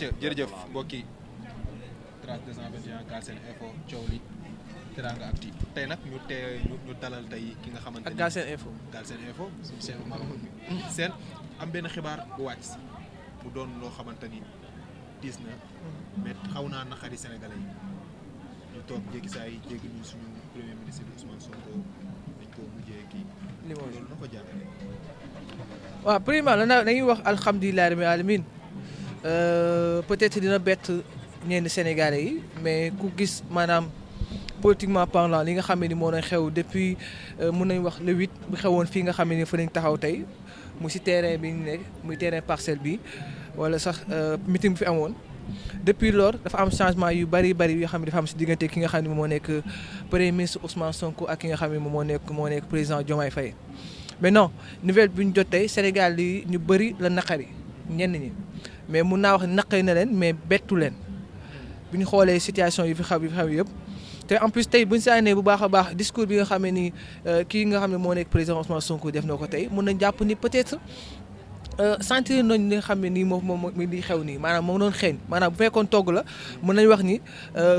jërëjëf mbokki Trace 221 Galsen Info coow li Teranga Actu tey nag ñu dalal tey ki nga xamante ni Galsen Info suñu seen maroon bi seen am benn xibaar bu wàcc mu doon loo xamante ni diis na mais xaw naa naqari sénégalais yi ñu toog jékki saa yi jéggi ñu suñu premier ministre bi Ousmane Sonko dañ ko mujjee kii loolu na ko jàngale waaw premièrement dañuy wax alhamdulilah rabbil alamin peut-être dina bett ñenn Sénégalais yi mais ku gis maanaam politiquement parlant li nga xam ne ni moo doon xew depuis mun nañ wax le 8 bu xewoon fii nga xam ne ni fa nañ taxaw tey mu si terrain bi ñu nekk muy terrain parcelle bi wala sax meeting bi fi amoon depuis lors dafa am changement yu bari yoo xam ne dafa am si diggante ki nga xam ne moo nekk premier ministre Ousmane Sonko ak ki nga xam ne moo nekk président Diomaye Faye mais non nouvelle bi ñu jot tey Sénégal yi ñu bëri la naqari ñenn ñi mais mun naa wax naqari na leen mais bettu leen bu ñu xoolee situation yi fi xaw yëpp te en plus tey bu ñu saanee bu baax a baax discours bi nga xam ne ni kii nga xam ne moo nekk président Ousmane Sonko def na ko tey mun nañ jàpp ni peut-être sentir nañ li nga xam ne nii moom li xew nii maanaam moom doon xeeñ maanaam bu fekkoon togg la mën nañ wax ni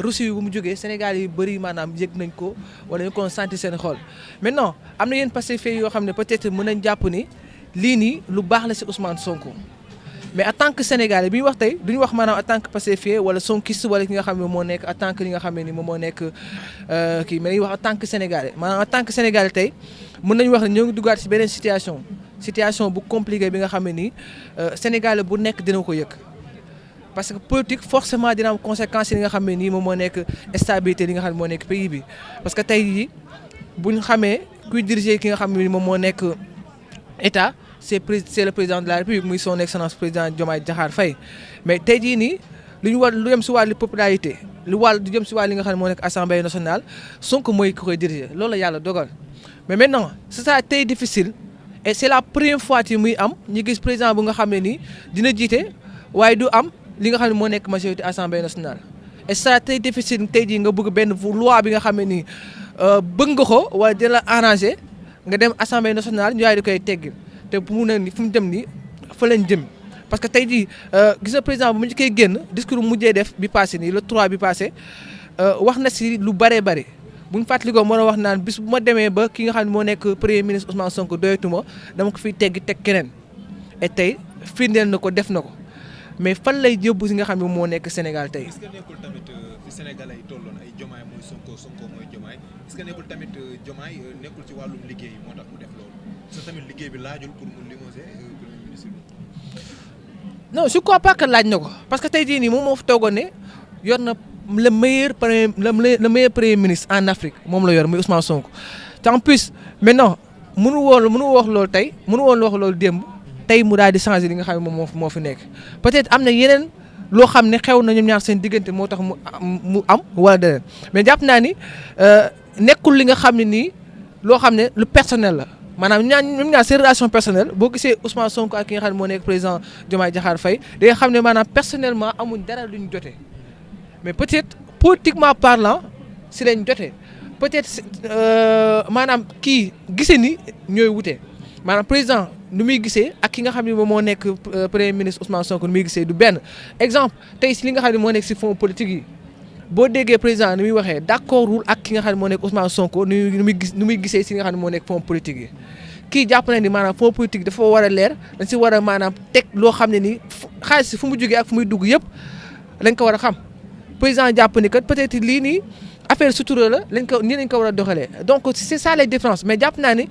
Russie yi bu mu jógee Sénégal yi bëri maanaam yëg nañ ko wala ñu ko sentir seen xol mais non am na yenn pacifié yoo xam ne peut-être mën nañ jàpp ni lii nii lu baax la si Ousmane Sonko mais en tant que sénégalais bi ñu wax tey duñu wax maanaam en tant que pacifié wala sonkiste wala ki nga xam ne moo nekk en tant que li nga xam ne ni moom moo nekk kii mais dañuy wax en tant que sénégalais maanaam en tant que sénégalais tey mën nañu wax ne ñoo ngi duggaat si beneen situation bu compliqué bi nga xam ne nii sénégalais bu nekk dina ko yëg parce que politique forcément dina am conséquences yi nga xam ne nii moom moo nekk stabilité li nga xam ne moo nekk pays bi parce que tey jii bu ñu xamee kuy diriger ki nga xam ne ni moom moo nekk état c'est le président de la République muy son excellence président Diomaye Diakhar Faye mais tey jii nii lu jëm si wàllu popularité lu jëm si wàllu li nga xam ne moo nekk assemblée nationale Sonko mooy ku koy diriger loolu la yàlla dogal mais maintenant c'est ça tey difficile et c'est la première fois ci muy am ñu gis président bu nga xam ne nii dina jiite waaye du am li nga xam ne moo nekk majorité assemblée nationale et ça tey difficile tey jii nga bëgg benn loi bi nga xam ne nii bëgg nga ko wala dina la arranger nga dem assemblée nationale ñu di koy teggil te fu mu jëm nii fa lañ jëm parce que tey jii gis na président bu mu koy génn discours mujjee def bi passé nii le 3 bi passé wax na si lu bëree bëri bu ñu fàttalikoo moo wax naan bis bu ma demee ba ki nga xam ne moo nekk premier ministre Ousmane Sonko doyatuma dama ko fiy teg keneen et tey firndeel na ko def na ko mais fan lay yóbbu si nga xam ne moo nekk Sénégal tey. est-ce que nekkul tamit fi Sénégalais yi tolloon ay Diomaye mooy Sonko mooy Diomaye est-ce que nekkul tamit Diomaye nekkul ci wàllum liggéey moo tax mu def loolu est-ce que tamit liggéey bi laajul pour mu limoger premier ministre bi. non je crois pas que laaj na ko parce que tey jii nii moom moo fi toogoon ne yor na le meilleur premier ministre en Afrique moom la yor muy Ousmane Sonko te en plus maintenant mënu wax loolu tey mënu woon wax loolu démb tey mu daal di changer li nga xam ne moom moo fi nekk peut-être am na yeneen loo xam ne xew na ñoom ñaar seen diggante moo tax mu am wala deneen mais jàpp naa ni nekkul li nga xam ne nii loo xam ne lu personnel la maanaam ñoom ñaar seen relation personnelle boo gisee Ousmane Sonko ak ki nga xam ne moo nekk président Diomaye Diakhar Faye da nga xam ne maanaam personnellement amuñ dara luñ jotee mais peut-être politiquement parlant si lañ jotee peut-être maanaam kii gisee ni ñooy wute maanaam président nu muy gisee ak ki nga xam ne moom moo nekk premier ministre Ousmane Sonko nu muy gisee du benn exemple tey si li nga xam ne moo nekk si fonds politique yi boo déggee président ni muy waxee d'accordul ak ki nga xam ne moo nekk Ousmane Sonko nu muy gisee si nga xam ne moo nekk fonds politique yi kii jàpp na ni maanaam fonds politique dafa war a leer dañ si war a maanaam teg loo xam ne ni xaalis si fu mu jógee ak fu muy dugg yëpp lañ ko war a xam président jàpp ni kat peut-être lii nii affaire sutura la lañ ko war a doxalee donc c'est ça les différences mais jàpp naa ni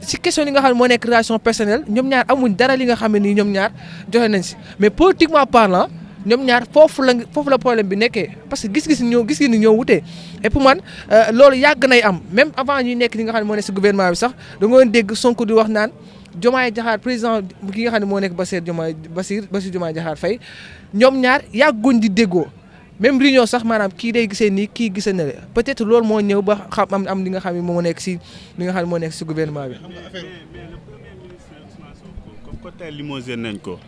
si question li nga xam ne moo nekk relation personnelle ñoom ñaar amuñ dara li nga xam ne nii ñoom ñaar joxe nañ si mais politiquement parlant ñoom ñaar foofu la problème bi nekkee parce que gis-gis ni ñoo wutee et pour man loolu yàgg nay am même avant ñuy nekk li nga xam ne moo nekk si gouvernement bi sax da nga dégg Sonko di wax naan Diomaye Diakhar président ki nga xam ne moo nekk Bassirou Diomaye Diakhar Faye ñoom ñaar yàgguñ di déggoo même réunion sax maanaam kii day gisee nii kii gisee na peut-être loolu moo ñëw ba xam am li nga xam ne moo nekk si li nga xam ne moo nekk si gouvernement bi. mais le premier ministre Ousmane Sonko comme côté limogé nañ ko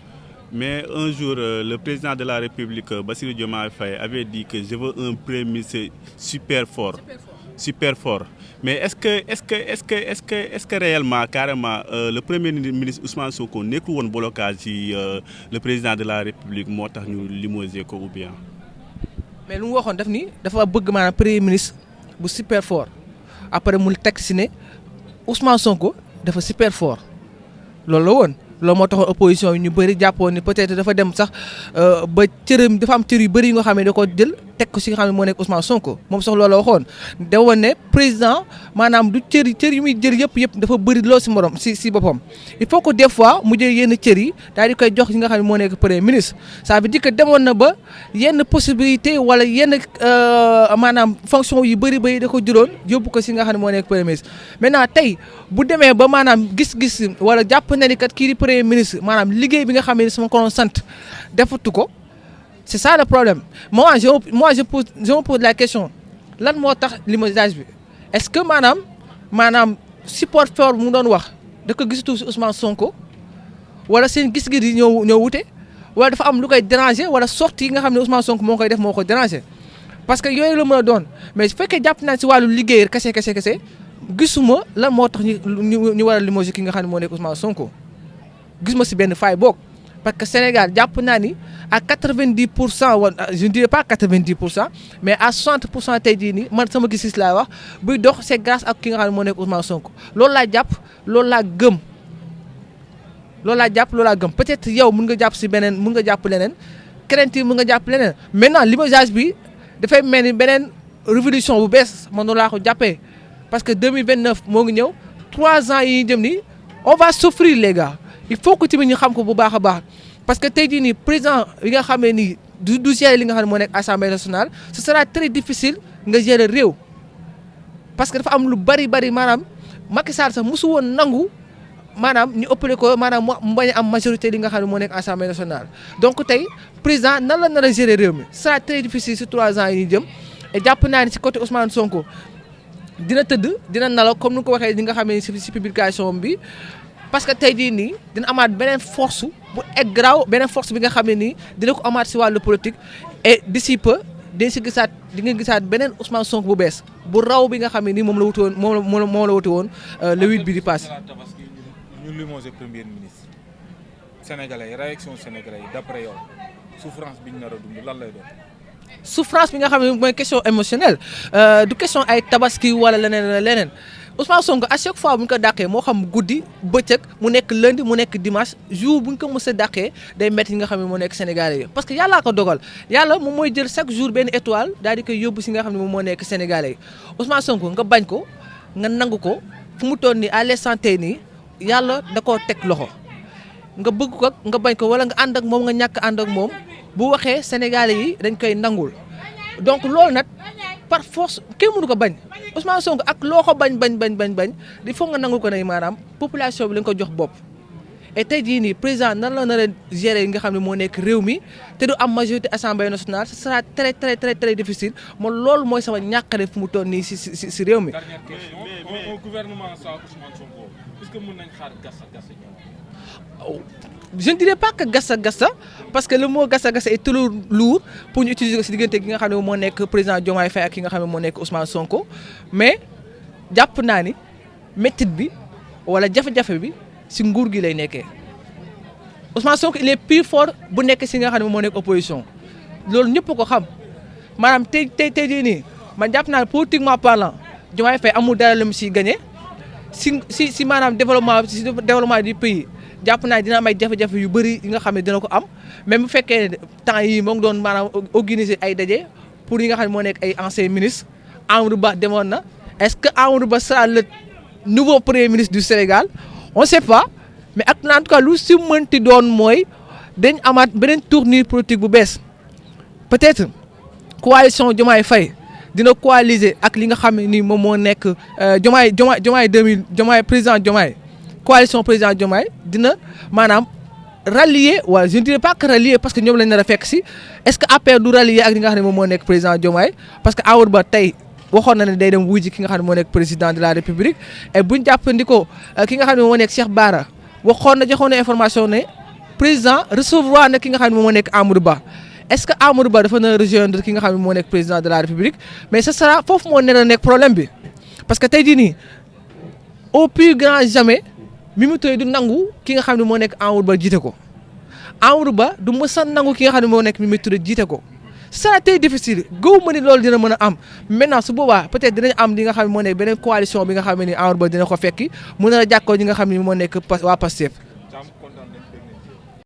mais un jour le président de la République Bassirou Diomaye Faye avait dit que je veux un premier ministre super fort super fort mais est-ce que réellement carrément le premier ministre Ousmane Sonko nekkul woon blocage ci le président de la République moo tax ñu limogé ko ou bien. mais lu mu waxoon daf ni dafa bëgg maanaam premier ministre bu super fort après mu teg si ne Ousmane Sonko dafa super fort loolu la woon. loolu moo taxoon opposition yi ñu bëri jàppoon ni peut-être dafa dem sax ba cëram dafa am cër yu bëri yi nga xam ne da ko jël teg ko si nga xam ne moo nekk Ousmane Sonko moom sax loolu la waxoon da woon ne président maanaam du cër yu muy jël yëpp dafa bëri lool si morom si boppam il faut que des fois mu jël yenn cër yi daal di koy jox yi nga xam ne moo nekk premier ministre ça veut dire que demoon na ba yenn possibilité wala yenn maanaam fonction yu bëri da ko jëloon yóbbu ko si nga xam ne moo nekk premier ministre maintenant tey bu demee ba maanaam gis-gis wala jàpp na ni kat kii di premier ministre maanaam liggéey bi nga xam ne sama ko doon sant defatu ko c'est ça le problème moi je me pose la question lan moo tax limogeage bi est-ce que maanaam support fort mu doon wax da ko gisatu si Ousmane Sonko wala seen gis-gis yi ñoo wute wala dafa am lu koy déranger wala sortie yi nga xam ne Ousmane Sonko moo koy def moo ko déranger parce que yooyu la mën a doon mais su fekkee jàpp naa si wàllu liggéey kese gisuma lan moo tax ñu war a limoger ki nga xam ne moo nekk Ousmane Sonko gisuma si benn faay boog parce que Sénégal jàpp naa ni à 90% wala je ne dirais pas 90% mais à 60% tey jii nii man sama gis-gis laa wax buy dox c'est grâce ak ki nga xam ne moo nekk Ousmane Sonko loolu laa jàpp loolu laa gëm peut-être yow mun nga jàpp si beneen mun nga jàpp leneen keneen ti mun nga jàpp leneen maintenant limogeage bi dafay mel ni beneen révolution bu bees man noonu laa ko jàppee parce que 2029 moo ngi ñëw 3 ans yi jëm nii on va souffrir les gars. il faut que tamit ñu xam ko bu baax a baax parce que tey jii nii président yi nga xam ne nii du gérer li nga xam ne moo nekk assemblée nationale ce sera très difficile nga gérer réew parce que dafa am lu bari maanaam Macky Sall sax mosu woon nangu maanaam ñu ëppale ko maanaam mu bañ a am majorité li nga xam ne moo nekk assemblée nationale. donc tey président nan la nar a gérer réew mi ce sera très difficile sur 3 ans yi ñu jëm et jàpp naa ni ci côté Ousmane Sonko dina nalaw comme ni nga ko waxee li nga xam ne ci publication bi. parce que tey jii nii dina amaat beneen force bu graaw beneen force bi nga xam ne nii dina ko amaat si wàllu politique et d'ici peu di nga gisaat beneen Ousmane Sonko bu bees bu raw bi nga xam ne nii moom la wuti woon moom la wuti woon le 8 bi di passé. ñu limogé premier ministre sénégalais réaction sénégalais yi d'après yow souffrance bi ñu nar a dund lan lay doon. souffrance bi nga xam ne mooy question émotionnelle du question ay tabaski wala leneen. Ousmane Sonko à chaque fois bu ñu ko dàqee moo xam guddi bëccëg mu nekk lundi mu nekk dimanche jour bu ñu ko mës a dàqee day métti yi nga xam ne moo nekk Sénégalais yi parce que yàllaa ko dogal yàlla moom mooy jël chaque jour benn étoile daal di koy yóbbu si nga xam ne moom moo nekk Sénégalais yi Ousmane Sonko nga bañ ko nga nangu ko fu mu toll nii à l'instant tey nii yàlla da koo teg loxo nga bëgg ko nga bañ ko wala nga ànd ak moom nga ñàkk ànd ak moom bu waxee Sénégalais yi dañ koy nangul donc loolu nag par force kenn mënu ko bañ Ousmane Sonko ak loo ko bañ il faut nga nangul ko ne maanaam population bi lañ ko jox bopp. et tey jii nii président nan la nar a gérer yi nga xam ne moo nekk réew mi te du am majorité assemblée nationale ce sera très difficile man loolu mooy sama ñàkkare fu mu toll nii si réew mi. Dernière question un gouvernement sans Ousmane Sonko est-ce que mën nañ xaar gassa ñëw. je ne dirais pas que gassa parce que le mot gassa est trop lourd pour ñu utiliser ko si diggante gi nga xam ne moo nekk président Diomaye Faye ak ki nga xam ne moo nekk Ousmane Sonko mais jàpp naa ni métit bi wala jafe-jafe bi si nguur gi lay nekkee Ousmane Sonko il est plus fort bu nekk si nga xam ne moo nekk opposition loolu ñëpp ko xam maanaam tey jii nii man jàpp naa ne politiquement parlant Diomaye Faye amul dara lu mu siy gagné si maanaam développement du pays. jàpp naa dina am ay jafe-jafe yu bëri yi nga xam ne dina ko am même bu fekkee ne temps yii moo ngi doon maanaam organiser ay daje pour yi nga xam ne moo nekk ay anciens ministres Amadou Ba demoon na est-ce que Amadou Ba sera le nouveau premier ministre du Sénégal on ne sait pas mais ak en tout cas lu si mënti doon mooy dañ amaat beneen tournure politique bu bees peut-être coalition Diomaye Faye dina coaliser ak li nga xam ne nii moom moo nekk Diomaye président Diomaye. coalition président Diomaye dina maanaam rallier wala je ne dirais pas que rallier parce que ñoom lañ nar a fekk si est-ce que APR du rallier ak li nga xam ne moom moo nekk président Diomaye parce que Amadou Ba tey waxoon na ne day dem wuy ji ki nga xam ne moo nekk président de la République et buñ jàppandikoo ki nga xam ne moo nekk Cheikh Bara joxoon na information ne président recevoir na ki nga xam ne moo nekk Amadou Ba est-ce que Amadou Ba dafa na rejoindre ki nga xam ne moo nekk président de la République mais ce sera foofu moo nar a nekk problème bi parce que tey jii nii au plus grand jamais Mimi Touré du nangu ki nga xam ne moo nekk Amadou Ba jiite ko Amadou Ba du mës a nangu ki nga xam ne moo nekk Mimi Touré jiite ko ça tey difficile gëw ma ni loolu dina mën a am maintenant su boobaa peut-être dinañ am li nga xam ne moo nekk beneen coalition bi nga xam ne ni Amadou Ba dina ko fekki mën a jàkkoo ñi nga xam ne moo nekk waa Pastef.